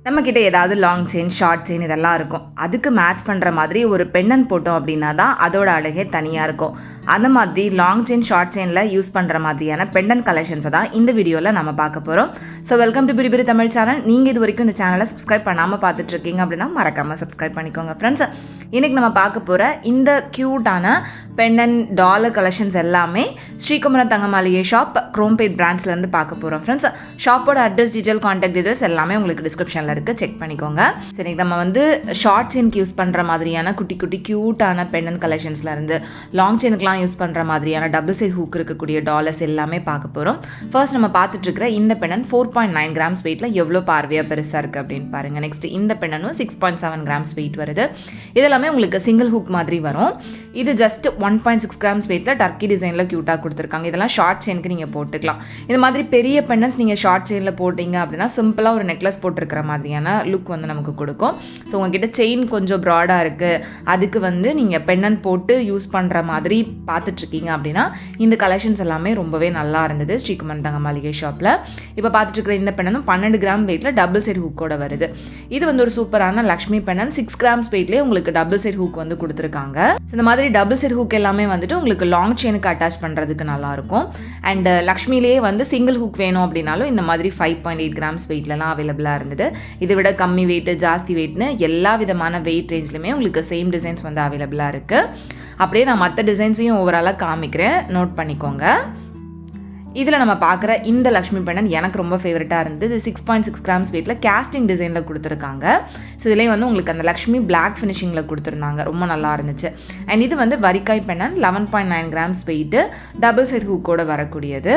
நம்மக்கிட்ட ஏதாவது long chain, short chain இதெல்லாம் இருக்கும். அதுக்கு மேட்ச் பண்ணுற மாதிரி ஒரு பெண்ணன் போட்டோம் அப்படின்னா தான் அதோட அழகே தனியாக இருக்கும். அந்த மாதிரி லாங் செயின், ஷார்ட் செயினில் யூஸ் பண்ணுற மாதிரியான பெண்டன் கலெக்ஷன்ஸை தான் இந்த வீடியோவில் நம்ம பார்க்க போகிறோம். ஸோ வெல்கம் டு பிரிபிரி தமிழ் சேனல். நீங்கள் இது வரைக்கும் இந்த சேனலை சப்ஸ்கிரைப் பண்ணாமல் பார்த்துட்ருக்கீங்க அப்படின்னா மறக்காமல் சப்ஸ்கிரைப் பண்ணிக்கோங்க ஃப்ரெண்ட்ஸ். இன்றைக்கி நம்ம பார்க்க போகிற இந்த க்யூட்டான பெண்டன் டாலர் கலெக்ஷன்ஸ் எல்லாமே ஸ்ரீகுமரன் தங்கமாளிகை ஷாப், குரோம்பேட் பிரான்ச்லேருந்து பார்க்க போகிறோம் ஃப்ரெண்ட்ஸ். ஷாப்போட அட்ரஸ், டீட்டெயில், கான்டாக்ட் டீட்டெயில்ஸ் எல்லாமே உங்களுக்கு டிஸ்கிரிப்ஷனில் இருக்குது, செக் பண்ணிக்கோங்க. சரி, நம்ம வந்து ஷார்ட் செயினுக்கு யூஸ் பண்ணுற மாதிரியான குட்டி குட்டி க்யூட்டான பெண்டன் கலெக்ஷன்ஸ்லேருந்து லாங் செயினுக்குலாம் யூஸ் பண்ணுற மாதிரியான டபுள் சைட் ஹூக் இருக்கக்கூடிய டாலர்ஸ் எல்லாமே பார்க்க போகிறோம். ஃபர்ஸ்ட் நம்ம பார்த்துட்டு இருக்கிற இந்த பெண்ணன் 4.9 கிராம்ஸ் வெயிட்டில் எவ்வளோ பார்வையாக பெருசாக இருக்குது அப்படின்னு பாருங்கள். நெக்ஸ்ட் இந்த பெண்ணனும் 6.7 கிராம்ஸ் வெயிட் வருது. இதெல்லாமே உங்களுக்கு சிங்கிள் ஹூக் மாதிரி வரும். இது ஜஸ்ட் 1.6 கிராம்ஸ் வெயிட்டில் டர்க்கி டிசைனில் க்யூட்டாக கொடுத்துருக்காங்க. இதெல்லாம் ஷார்ட் செயினுக்கு நீங்கள் போட்டுக்கலாம். இந்த மாதிரி பெரிய பெண்ணன்ஸ் நீங்கள் ஷார்ட் செயினில் போட்டிங்க அப்படின்னா சிம்பிளாக ஒரு நெக்லஸ் போட்டிருக்கிற மாதிரியான லுக் வந்து நமக்கு கொடுக்கும். ஸோ உங்ககிட்ட செயின் கொஞ்சம் ப்ராடாக இருக்குது, அதுக்கு வந்து நீங்கள் பெண்ணன் போட்டு யூஸ் பண்ணுற மாதிரி பார்த்துட்ருக்கீங்க அப்படின்னா இந்த கலெக்ஷன்ஸ் எல்லாமே ரொம்பவே நல்லா இருந்தது ஸ்ரீகுமரன் தங்கமாளிகை ஷாப்பில். இப்போ பார்த்துட்ருக்கிற இந்த பெண்ணனும் 12 கிராம் வெயிட்டில் டபுள் சைட் ஹூக்கோட வருது. இது வந்து ஒரு சூப்பரான லக்ஷ்மி பெண்ணன். 6 கிராம்ஸ் வெயிட்லேயே உங்களுக்கு டபுள் சைட் ஹூக் வந்து கொடுத்துருக்காங்க. ஸோ இந்த மாதிரி டபுள் சைட் ஹூக் எல்லாமே வந்துட்டு உங்களுக்கு லாங் செயினுக்கு அட்டாச் பண்ணுறதுக்கு நல்லாயிருக்கும். அண்ட் லக்ஷ்மிலேயே வந்து சிங்கிள் ஹூக் வேணும் அப்படின்னாலும் இந்த மாதிரி 5.8 கிராம்ஸ் வெயிட்லலாம் அவைலபிளாக இருந்தது. இதை விட கம்மி வெயிட்டு, ஜாஸ்தி வெயிட்னு எல்லா விதமான வெயிட் ரேஞ்ச்லையுமே உங்களுக்கு சேம் டிசைன்ஸ் வந்து அவைலபிளாக இருக்குது. அப்படியே நான் மற்ற டிசைன்ஸையும் ஓவராலாக காமிக்கிறேன், நோட் பண்ணிக்கோங்க. இதில் நம்ம பார்க்குற இந்த லக்ஷ்மி பெண்ணன் எனக்கு ரொம்ப ஃபேவரட்டாக இருந்தது. 6.6 கிராம்ஸ் வெயிட்டில் கேஸ்டிங் டிசைனில் கொடுத்துருக்காங்க. ஸோ இதுலேயும் வந்து உங்களுக்கு அந்த லக்ஷ்மி பிளாக் ஃபினிஷிங்கில் கொடுத்துருந்தாங்க, ரொம்ப நல்லா இருந்துச்சு. அண்ட் இது வந்து வரிக்காய் பெண்ணன் 11.9 கிராம்ஸ் வெயிட்டு, டபுள் சைட் ஹூக்கோடு வரக்கூடியது.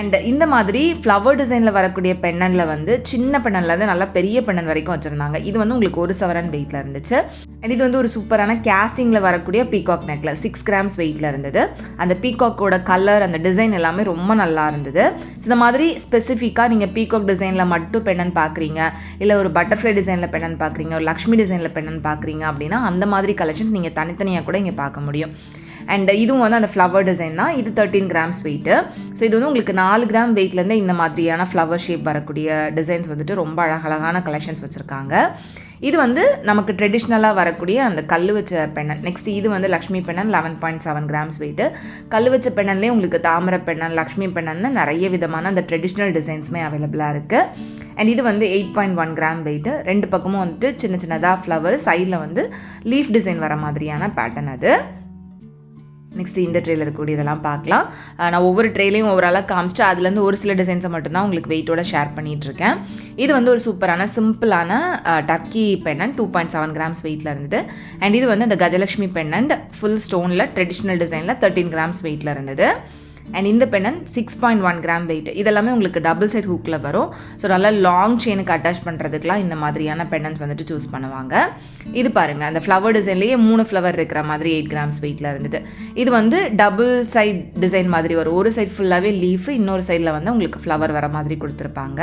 அண்ட் இந்த மாதிரி ஃப்ளவர் டிசைனில் வரக்கூடிய பெண்ணனில் வந்து சின்ன பெண்ணன்லேருந்து நல்லா பெரிய பெண்ணன் வரைக்கும் வச்சுருந்தாங்க. இது வந்து உங்களுக்கு 1 சவரன் வெயிட்டில் இருந்துச்சு. அண்ட் இது வந்து ஒரு சூப்பரான கேஸ்டிங்கில் வரக்கூடிய பீகாக் நெக்லஸ் 6 கிராம்ஸ் வெயிட்டில் இருந்தது. அந்த பீகாக்கோட கலர், அந்த டிசைன் எல்லாமே ரொம்ப நல்லா இருந்தது. ஸோ இந்த மாதிரி ஸ்பெசிஃபிக்காக நீங்கள் பீகாக் டிசைனில் மட்டும் பெண்ணன் பார்க்குறீங்க, இல்லை ஒரு பட்டர்ஃப்ளை டிசைனில் பெண்ணன் பார்க்குறீங்க, ஒரு லக்ஷ்மி டிசைனில் பெண்ணன் பார்க்குறீங்க அப்படின்னா அந்த மாதிரி கலெக்ஷன்ஸ் நீங்கள் தனித்தனியாக கூட இங்கே பார்க்க முடியும். அண்ட் இதுவும் வந்து அந்த ஃப்ளவர் டிசைன் தான். இது 13 கிராம்ஸ் வெயிட்டு. ஸோ இது வந்து உங்களுக்கு 4 கிராம் வெயிட்லேருந்து இந்த மாதிரியான ஃப்ளவர் ஷேப் வரக்கூடிய டிசைன்ஸ் வந்துட்டு ரொம்ப அழகழகான கலெக்ஷன்ஸ் வச்சுருக்காங்க. இது வந்து நமக்கு ட்ரெடிஷ்னலாக வரக்கூடிய அந்த கல் வச்ச பெண்ணன். நெக்ஸ்ட் இது வந்து லக்ஷ்மி பெண்ணன் 11.7 கிராம்ஸ் வெயிட்டு. கல் வச்ச பெண்ணன்லேயே உங்களுக்கு தாமரை பெண்ணன், லக்ஷ்மி பெண்ணன்னு நிறைய விதமான அந்த ட்ரெடிஷ்னல் டிசைன்ஸுமே அவைலபிளாக இருக்குது. அண்ட் இது வந்து 8.1 கிராம் வெயிட்டு. 2 பக்கமும் வந்துட்டு சின்ன சின்னதாக ஃப்ளவர், சைடில் வந்து லீஃப் டிசைன் வர மாதிரியான பேட்டர்ன் அது. நெக்ஸ்ட் இந்த ட்ரேயில் இருக்கக்கூடிய இதெல்லாம் பார்க்கலாம். நான் ஒவ்வொரு ட்ரேலையும் ஓவராலாக காமிச்சிட்டு அதுலேருந்து ஒரு சில டிசைன்ஸை மட்டும்தான் உங்களுக்கு வெயிட்டோட ஷேர் பண்ணிகிட்ருக்கேன். இது வந்து ஒரு சூப்பரான சிம்பிளான டர்க்கி பெண்ணன் 2.7 கிராம்ஸ் வெயிட்டில் இருந்தது. அண்ட் இது வந்து அந்த கஜலக்ஷ்மி பெண்ணன் ஃபுல் ஸ்டோனில் ட்ரெடிஷ்னல் டிசைனில் 13 கிராம்ஸ் வெயிட்டில் இருந்தது. அண்ட் இந்த பெண்ணன் 6.1 கிராம் வெயிட். இதெல்லாமே உங்களுக்கு டபுள் சைட் ஹூக்கில் வரும். ஸோ நல்லா லாங் செயினுக்கு அட்டாச் பண்ணுறதுக்குலாம் இந்த மாதிரியான பெண்ணன்ஸ் வந்துட்டு சூஸ் பண்ணுவாங்க. இது பாருங்கள், அந்த ஃப்ளவர் டிசைன்லேயே 3 ஃப்ளவர் இருக்கிற மாதிரி 8 கிராம்ஸ் வெயிட்டில் இருந்தது. இது வந்து டபுள் சைட் டிசைன் மாதிரி வரும். ஒரு சைட் ஃபுல்லாகவே லீஃப், இன்னொரு சைடில் வந்து உங்களுக்கு ஃப்ளவர் வர மாதிரி கொடுத்துருப்பாங்க.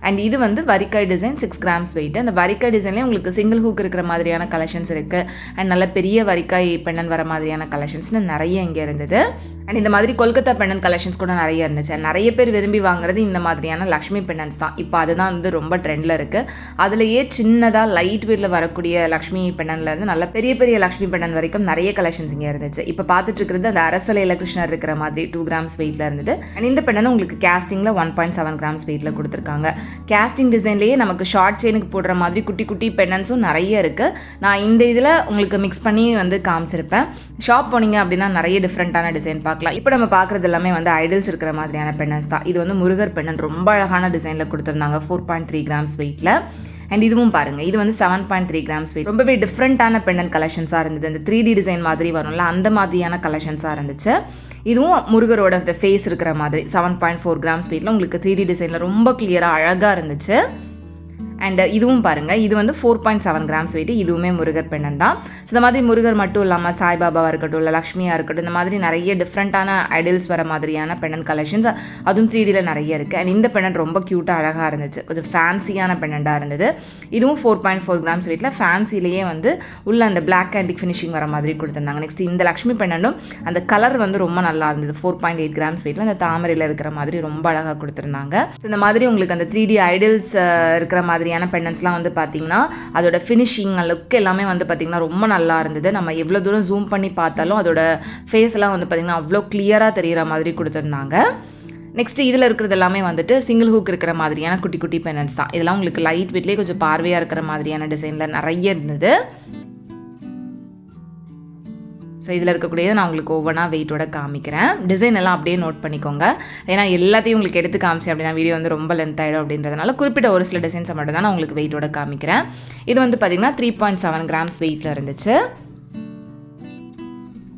அண்ட் இது வந்து வரிக்காய் டிசைன் 6 கிராம்ஸ் வெயிட். அந்த வரிக்காய் டிசைன்லேயே உங்களுக்கு சிங்கிள் ஹூக் இருக்கிற மாதிரியான கலெக்ஷன்ஸ் இருக்குது. அண்ட் நல்ல பெரிய வரிக்காய் பெண்ணன் வர மாதிரியான கலெக்ஷன்ஸ்னு நிறைய இங்கே இருந்தது. அண்ட் இந்த மாதிரி கொல்கத்தா பெண்ணன் கலெக்ஷன்ஸ் கூட நிறைய இருந்துச்சு. நிறைய பேர் விரும்பி வாங்குறது இந்த மாதிரியான லக்ஷ்மி பெண்ணன்ஸ் தான். இப்போ அதுதான் வந்து ரொம்ப ட்ரெண்டில் இருக்குது. அதுலேயே சின்னதாக லைட் வெயிட்டில் வரக்கூடிய லக்ஷ்மி பெண்ணன்லேருந்து நல்ல பெரிய பெரிய லக்ஷ்மி பெண்ணன் வரைக்கும் நிறைய கலெக்ஷன்ஸ் இங்கே இருந்துச்சு. இப்போ பார்த்துட்டு இருக்கிறது அந்த அரசலையில் கிருஷ்ணர் இருக்கிற மாதிரி 2 கிராம்ஸ் வெயிட்டில் இருந்தது. அண்ட் இந்த பெண்ணன் உங்களுக்கு கேஸ்டிங்கில் 1.7 கிராம்ஸ் வெயிட்டில் கொடுத்துருக்காங்க. கேஸ்டிங் டிசைன்லேயே நமக்கு ஷார்ட் செயினுக்கு போடுற மாதிரி குட்டி குட்டி பெண்ணன்ஸும் நிறைய இருக்குது. நான் இந்த இதில் உங்களுக்கு மிக்ஸ் பண்ணி வந்து காமிச்சிருப்பேன். ஷாப் போனீங்க அப்படின்னா நிறைய டிஃப்ரெண்ட்டான டிசைன் பார்க்கலாம். இப்போ நம்ம பார்க்குறது எல்லாமே வந்து ஐடல்ஸ் இருக்கிற மாதிரியான பெண்ணன்ஸ் தான். இது வந்து முருகர் பெண்ணன் ரொம்ப அழகான டிசைனில் கொடுத்துருந்தாங்க 4.3 கிராம்ஸ் வெயிட்டில். அண்ட் இதுவும் பாருங்கள், இது வந்து 7.3 கிராம்ஸ் வெயிட். ரொம்பவே டிஃப்ரெண்ட்டான பெண்ணன் கலெக்ஷன்ஸாக இருந்தது. அந்த 3D டிசைன் மாதிரி வரும்ல, அந்த மாதிரியான கலெக்ஷன்ஸாக இருந்துச்சு. இதுவும் முருகரோட ஃபேஸ் இருக்கிற மாதிரி 7.4 கிராம்ஸ் வெயிட்டில் உங்களுக்கு 3D டிசைனில் ரொம்ப கிளியராக அழகாக இருந்துச்சு. அண்ட் இதுவும் பாருங்கள், இது வந்து 4.7 கிராம்ஸ் வெயிட்டு. இதுவுமே முருகர் பெண்ணன் தான். ஸோ இந்த மாதிரி முருகர் மட்டும் இல்லாமல் சாய்பாபாவாக இருக்கட்டும், இல்லை லக்ஷ்மியாக இருக்கட்டும், இந்த மாதிரி நிறைய டிஃப்ரெண்ட்டான ஐடல்ஸ் வர மாதிரியான பெண்ணன் கலெக்ஷன்ஸ் அதுவும் 3Dயில் நிறைய இருக்குது. அண்ட் இந்த பெண்ணன் ரொம்ப க்யூட்டாக அழகாக இருந்துச்சு. ஒரு ஃபேன்சியான பெண்ணண்டாக இருந்தது. இதுவும் 4.4 கிராம்ஸ் வெயிட்டில் ஃபேன்சிலேயே வந்து உள்ள அந்த பிளாக் ஆண்டிக் ஃபினிஷிங் வர மாதிரி கொடுத்துருந்தாங்க. நெக்ஸ்ட் இந்த லக்ஷ்மி பெண்ணனும் அந்த கலர் வந்து ரொம்ப நல்லா இருந்தது. 4.8 கிராம்ஸ் வெயிட்டில் அந்த தாமரையில் இருக்கிற மாதிரி ரொம்ப அழகாக கொடுத்துருந்தாங்க. ஸோ இந்த மாதிரி உங்களுக்கு அந்த 3D ஐடல்ஸ் இருக்கிற மாதிரி மாதிரியான பெண்டன்ஸ்லாம் வந்து பார்த்திங்கன்னா அதோட ஃபினிஷிங் லுக் எல்லாமே வந்து பார்த்திங்கன்னா ரொம்ப நல்லா இருந்தது. நம்ம எவ்வளோ தூரம் ஜூம் பண்ணி பார்த்தாலும் அதோட ஃபேஸ் எல்லாம் வந்து பார்த்திங்கன்னா அவ்வளோ கிளியராக தெரிகிற மாதிரி கொடுத்துருந்தாங்க. நெக்ஸ்ட்டு இதில் இருக்கிறது எல்லாமே வந்துட்டு சிங்கிள் ஹூக் இருக்கிற மாதிரியான குட்டி குட்டி பெண்டன்ஸ் தான். இதெல்லாம் உங்களுக்கு லைட் வெயிட்லேயே கொஞ்சம் பார்வையாக இருக்கிற மாதிரியான டிசைனில் நிறைய இருந்தது. ஸோ இதில் இருக்கக்கூடியதை நான் உங்களுக்கு ஒவ்வொன்றா வெயிட்டோட காமிக்கிறேன். டிசைன் எல்லாம் அப்படியே நோட் பண்ணிக்கோங்க. ஏன்னா எல்லாத்தையும் உங்களுக்கு எடுத்து காமிச்சேன் அப்படின்னா வீடியோ வந்து ரொம்ப லென்த் ஆகிடும் அப்படின்றதுனால குறிப்பிட்ட ஒரு சில டிசைன்ஸை மட்டும் தான் நான் உங்களுக்கு வெயிட்டோட காமிக்கிறேன். இது வந்து பார்த்திங்கன்னா 3.7 கிராம்ஸ் வெயிட்டில் இருந்துச்சு.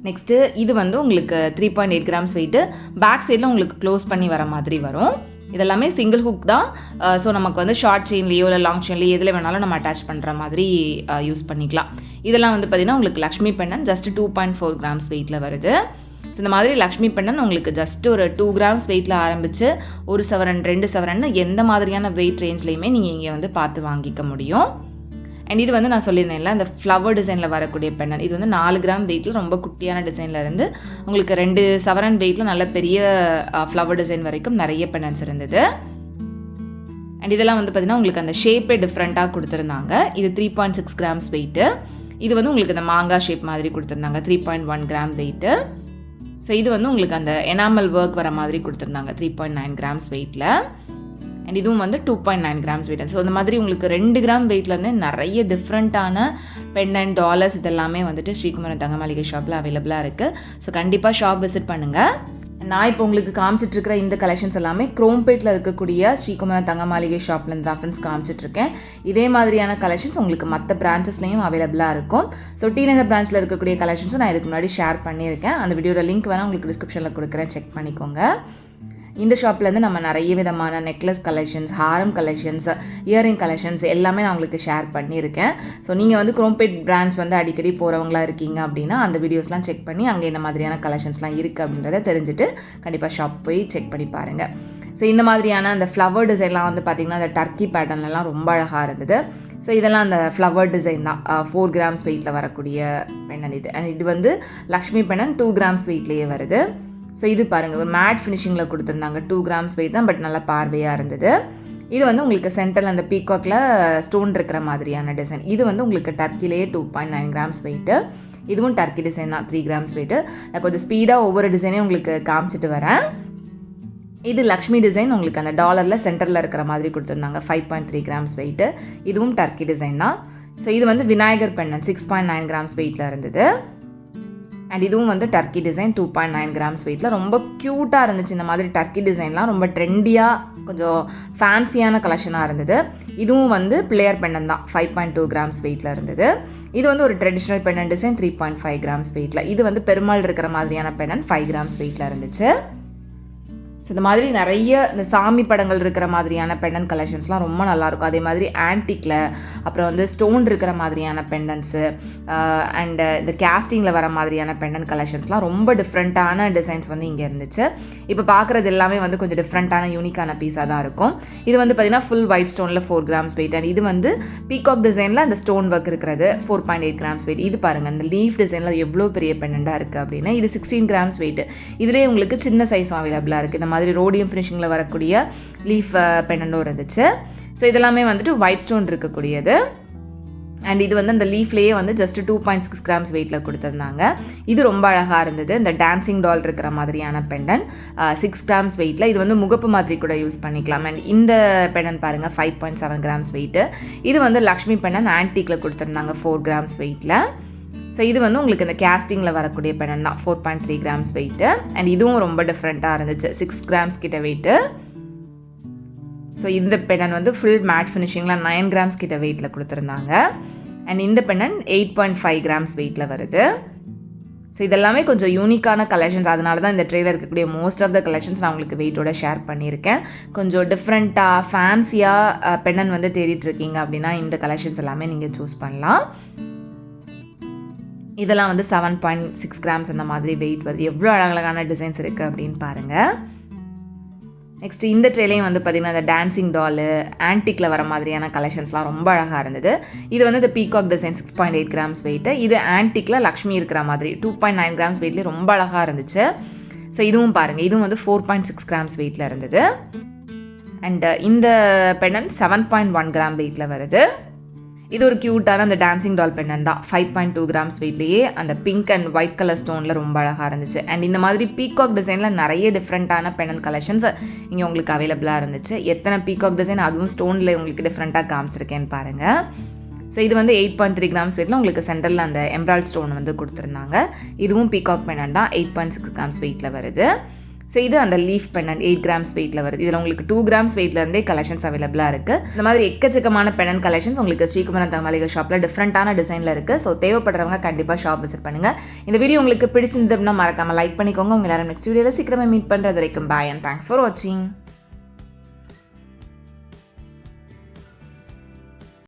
நெக்ஸ்ட்டு இது வந்து உங்களுக்கு 3.8 கிராம்ஸ் வெயிட்டு. பேக் சைடில் உங்களுக்கு க்ளோஸ் பண்ணி வர மாதிரி வரும். இதெல்லாமே சிங்கிள் ஹுக் தான். ஸோ நமக்கு வந்து ஷார்ட் செயின்லேயோ இல்லை லாங் செயின்லேயோ எதில் வேணாலும் நம்ம அட்டாச் பண்ணுற மாதிரி யூஸ் பண்ணிக்கலாம். இதெல்லாம் வந்து பார்த்திங்கன்னா உங்களுக்கு லக்ஷ்மி பெண்டன் ஜஸ்ட் 2.4 கிராம்ஸ் வெயிட்டில் வருது. ஸோ இந்த மாதிரி லக்ஷ்மி பெண்டன் உங்களுக்கு ஜஸ்ட் ஒரு 2 கிராம்ஸ் வெயிட்டில் ஆரம்பித்து 1 சவரன் 2 சவரன் எந்த மாதிரியான வெயிட் ரேஞ்ச்லேயுமே நீங்கள் இங்கே வந்து பார்த்து வாங்கிக்க முடியும். அண்ட் இது வந்து நான் சொல்லியிருந்தேன்ல இந்த ஃப்ளவர் டிசைனில் வரக்கூடிய பெண்டன். இது வந்து 4 கிராம் வெயிட்டில் ரொம்ப குட்டியான டிசைனில் இருந்து உங்களுக்கு 2 சவரன் வெயிட்டில் நல்ல பெரிய ஃப்ளவர் டிசைன் வரைக்கும் நிறைய பெண்டன்ஸ் இருந்தது. அண்ட் இதெல்லாம் வந்து பார்த்திங்கன்னா உங்களுக்கு அந்த ஷேப்பே டிஃப்ரெண்ட்டாக கொடுத்துருந்தாங்க. இது 3.6 கிராம்ஸ் வெயிட்டு. இது வந்து உங்களுக்கு இந்த மாங்காய் ஷேப் மாதிரி கொடுத்துருந்தாங்க 3.1 கிராம் வெயிட்டு. ஸோ இது வந்து உங்களுக்கு அந்த எனாமல் ஒர்க் வர மாதிரி கொடுத்துருந்தாங்க 3.9 கிராம்ஸ் வெயிட்டில். அண்ட் இதுவும் வந்து 2.9 கிராம்ஸ் வெயிட். ஸோ இந்த மாதிரி உங்களுக்கு 2 கிராம் வெயிட்லேருந்து நிறைய டிஃப்ரெண்ட்டான பெண்டன்ட் டாலர்ஸ் இதெல்லாமே வந்துட்டு ஸ்ரீகுமரன் தங்க மாளிகை ஷாப்பில் அவைலபிளாக இருக்குது. ஸோ கண்டிப்பாக ஷாப் விசிட் பண்ணுங்கள். நான் இப்போ உங்களுக்கு காமிச்சிட்ருக்கிற இந்த கலெக்ஷன்ஸ் எல்லாமே குரோம்பேட்டில் இருக்கக்கூடிய ஸ்ரீகுமரன் தங்க மாளிகை ஷாப்லேருந்து தான் ஃப்ரெண்ட்ஸ் காமிச்சிட்ருக்கேன். இதே மாதிரியான கலெக்ஷன்ஸ் உங்களுக்கு மற்ற பிரான்ச்சஸ்லையும் அவைலபிளாக இருக்கும். ஸோ டி நகர் பிரான்ச்சில் இருக்கக்கூடிய கலெக்ஷன்ஸும் நான் இதுக்கு முன்னாடி ஷேர் பண்ணியிருக்கேன். அந்த வீடியோட லிங்க் வேணால் உங்களுக்கு டிஸ்கிரிப்ஷனில் கொடுக்குறேன், செக் பண்ணிக்கோங்க. இந்த ஷாப்லேருந்து நம்ம நிறைய விதமான நெக்லஸ் கலெக்ஷன்ஸ், ஹாரம் கலெக்ஷன்ஸ், இயரிங் கலெக்ஷன்ஸ் எல்லாமே நான் உங்களுக்கு ஷேர் பண்ணியிருக்கேன். ஸோ நீங்கள் வந்து குரோம்பேட் பிரான்ச் வந்து அடிக்கடி போகிறவங்களா இருக்கீங்க அப்படின்னா அந்த வீடியோஸ்லாம் செக் பண்ணி அங்கே என்ன மாதிரியான கலெக்ஷன்ஸ்லாம் இருக்குது அப்படின்றத தெரிஞ்சுட்டு கண்டிப்பாக ஷாப் போய் செக் பண்ணி பாருங்கள். ஸோ இந்த மாதிரியான அந்த ஃப்ளவர் டிசைன்லாம் வந்து பார்த்திங்கன்னா அந்த டர்க்கி பேட்டர்ன்லாம் ரொம்ப அழகாக இருந்தது. ஸோ இதெல்லாம் அந்த ஃப்ளவர் டிசைன் தான். 4 கிராம்ஸ் வெயிட்டில் வரக்கூடிய பெண்ணன் இது. இது வந்து லக்ஷ்மி பெண்ணன் 2 கிராம்ஸ் வெயிட்லேயே வருது. ஸோ இது பாருங்கள் ஒரு மேட் ஃபினிஷிங்கில் கொடுத்துருந்தாங்க. 2 கிராம்ஸ் வெயிட் தான், பட் நல்லா பார்வையாக இருந்தது. இது வந்து உங்களுக்கு சென்டரில் அந்த பீகாக்கில் ஸ்டோன் இருக்கிற மாதிரியான டிசைன். இது வந்து உங்களுக்கு டர்க்கிலேயே 2.9 கிராம்ஸ் வெயிட்டு. இதுவும் டர்க்கி டிசைன் தான், 3 கிராம்ஸ் வெயிட்டு. நான் கொஞ்சம் ஸ்பீடாக ஒவ்வொரு டிசைனையும் உங்களுக்கு காமிச்சிட்டு வரேன். இது லக்ஷ்மி டிசைன் உங்களுக்கு அந்த டாலரில் சென்டரில் இருக்கிற மாதிரி கொடுத்துருந்தாங்க. 5.3 கிராம்ஸ் வெயிட்டு. இதுவும் டர்க்கி டிசைன் தான். ஸோ இது வந்து விநாயகர் பெண்ணன் 6.9 கிராம்ஸ் வெயிட்டில் இருந்தது. அண்ட் இதுவும் வந்து டர்க்கி டிசைன் 2.9 கிராம்ஸ் வெயிட்டில். ரொம்ப க்யூட்டாக இருந்துச்சு. இந்த மாதிரி டர்க்கி டிசைன்லாம் ரொம்ப ட்ரெண்டியாக கொஞ்சம் ஃபேன்சியான கலெக்ஷனாக இருந்தது. இதுவும் வந்து பிளேயர் பெண்ணன் தான், 5.2 கிராம்ஸ் வெயிட்டில் இருந்தது. இது வந்து ஒரு ட்ரெடிஷ்னல் பெண்ணன் டிசைன் 3.5 கிராம்ஸ் வெயிட்டில். இது வந்து பெருமாள் இருக்கிற மாதிரியான பெண்ணன் 5 கிராம்ஸ் வெயிட்டில் இருந்துச்சு. ஸோ இந்த மாதிரி நிறைய இந்த சாமி படங்கள் இருக்கிற மாதிரியான பெண்டன் கலெக்ஷன்ஸ்லாம் ரொம்ப நல்லாயிருக்கும். அதே மாதிரி ஆன்டிக்கில் அப்புறம் வந்து ஸ்டோன் இருக்கிற மாதிரியான பெண்டன்ஸு அண்டு இந்த கேஸ்டிங்கில் வர மாதிரியான பெண்டன் கலெக்ஷன்ஸ்லாம் ரொம்ப டிஃப்ரெண்ட்டான டிசைன்ஸ் வந்து இங்கே இருந்துச்சு. இப்போ பார்க்குறது எல்லாமே வந்து கொஞ்சம் டிஃப்ரெண்ட்டான யூனிக்கான பீஸாக தான் இருக்கும். இது வந்து பார்த்திங்கன்னா ஃபுல் ஒயிட் ஸ்டோனில் 4 கிராம்ஸ் வெயிட். அண்ட் இது வந்து பீகாக் டிசைனில் அந்த ஸ்டோன் ஒர்க் இருக்கிறது 4.8 கிராம்ஸ் வெயிட். இது பாருங்கள் இந்த லீஃப் டிசைனில் எவ்வளோ பெரிய பெண்டண்டாக இருக்குது அப்படின்னு. இது 16 கிராம்ஸ் வெயிட். இதுலேயே உங்களுக்கு சின்ன சைஸும் அவைலபிளாக இருக்குது. இந்த மாதிரி ரோடியம் ஃபினிஷிங்கில் வரக்கூடிய லீஃப் பெண்டண்டும் இருந்துச்சு. ஸோ இதெல்லாமே வந்துட்டு ஒயிட் ஸ்டோன் இருக்கக்கூடியது. அண்ட் இது வந்து அந்த லீஃப்லேயே வந்து ஜஸ்ட் 2.6 கிராம்ஸ் வெயிட்டில் கொடுத்துருந்தாங்க. இது ரொம்ப அழகாக இருந்தது. இந்த டான்சிங் டால் இருக்கிற மாதிரியான பெண்டன் 6 கிராம்ஸ் வெயிட்டில். இது வந்து முகப்பு மாதிரி கூட யூஸ் பண்ணிக்கலாம். அண்ட் இந்த பெண்டன் பாருங்கள் 5.7 கிராம்ஸ் வெயிட்டு. இது வந்து லக்ஷ்மி பெண்டன் ஆன்டிக்கில் கொடுத்துருந்தாங்க 4 கிராம்ஸ் வெயிட்டில். ஸோ இது வந்து உங்களுக்கு இந்த கேஸ்டிங்கில் வரக்கூடிய பெண்டன் தான் 4.3 கிராம்ஸ் வெயிட்டு. அண்ட் இதுவும் ரொம்ப டிஃப்ரெண்ட்டாக இருந்துச்சு, 6 கிராம்ஸ் கிட்ட வெயிட்டு. ஸோ இந்த பெண்டன் வந்து ஃபுல் மேட் ஃபினிஷிங்கில் 9 கிராம்ஸ் கிட்ட வெயிட்டில் கொடுத்துருந்தாங்க. அண்ட் இந்த பெண்டன் 8.5 கிராம்ஸ் வெயிட்டில் வருது. ஸோ இதெல்லாமே கொஞ்சம் யூனிக்கான கலெக்ஷன்ஸ். அதனால தான் இந்த ட்ரெயிலில் இருக்கக்கூடிய மோஸ்ட் ஆஃப் த கலெக்ஷன்ஸ் நான் உங்களுக்கு வெயிட்டோட ஷேர் பண்ணியிருக்கேன். கொஞ்சம் டிஃப்ரெண்ட்டாக ஃபேன்சியாக பெண்டன் வந்து தேடிட்டுருக்கீங்க அப்படின்னா இந்த கலெக்ஷன்ஸ் எல்லாமே நீங்கள் சூஸ் பண்ணலாம். இதெல்லாம் வந்து 7.6 கிராம்ஸ் அந்த மாதிரி வெயிட் வருது. எவ்வளோ அழகழகான டிசைன்ஸ் இருக்குது அப்படின்னு பாருங்கள். நெக்ஸ்ட்டு இந்த ட்ரெயிலையும் வந்து பார்த்திங்கன்னா இந்த டான்சிங் டாலு ஆன்டிக்கில் வர மாதிரியான கலெக்ஷன்ஸ்லாம் ரொம்ப அழகாக இருந்தது. இது வந்து இந்த பீகாக் டிசைன் 6.8 கிராம்ஸ் வெயிட்டு. இது ஆன்டிக்கில் லக்ஷ்மி இருக்கிற மாதிரி 2.9 கிராம்ஸ் வெயிட்லேயே ரொம்ப அழகாக இருந்துச்சு. ஸோ இதுவும் பாருங்கள், இதுவும் வந்து 4.6 கிராம்ஸ் வெயிட்டில் இருந்தது. அண்ட் இந்த பெண்டன் 7.1 கிராம் வெயிட்டில் வருது. இது ஒரு க்யூட்டான அந்த டான்சிங் டால் பெண்டன் தான். 5.2 கிராம்ஸ் வெயிட்லேயே அந்த பிங்க் அண்ட் ஒயிட் கலர் ஸ்டோனில் ரொம்ப அழகாக இருந்துச்சு. அண்ட் இந்த மாதிரி பீகாக் டிசைனில் நிறைய டிஃப்ரெண்ட்டான பெண்டன் கலெக்ஷன்ஸ் இங்கே உங்களுக்கு அவைலபிளாக இருந்துச்சு. எத்தனை பீகாக் டிசைன் அதுவும் ஸ்டோனில் உங்களுக்கு டிஃப்ரெண்ட்டாக காமிச்சிருக்கேன்னு பாருங்கள். ஸோ இது வந்து 8.3 கிராம்ஸ் வெயிட்டில் உங்களுக்கு சென்டரில் அந்த எம்ப்ராய்ட் ஸ்டோன் வந்து கொடுத்துருந்தாங்க. இதுவும் பீகாக் பெண்டன் தான். 8.6 கிராம்ஸ் வெயிட்டில் வருது. ஸோ இது அந்த லீஃப் பெண்டன் 8 கிராம்ஸ் வெயிட்டில் வருது. இதில் உங்களுக்கு 2 கிராம்ஸ் வெயிட்லேருந்தே கலெக்ஷன்ஸ் அவைலபிளாக இருக்குது. இந்த மாதிரி எக்கச்சக்கமான பெண்டன் கலெக்ஷன்ஸ் உங்களுக்கு ஸ்ரீகுமரன் தங்கமளிகை ஷாப்பில் டிஃப்ரெண்ட்டான டிசைனில் இருக்குது. ஸோ தேவைப்படுறவங்க கண்டிப்பாக ஷாப் விசிட் பண்ணுங்கள். இந்த வீடியோ உங்களுக்கு பிடிச்சிருந்ததுன்னா மறக்காமல் லைக் பண்ணிக்கோங்க. உங்கள் எல்லாரும் நெக்ஸ்ட் வீடியோவில் சீக்கிரமே மீட் பண்ணுறது வரைக்கும் பாய் அண்ட் தேங்க்ஸ் ஃபார் வாட்சிங்.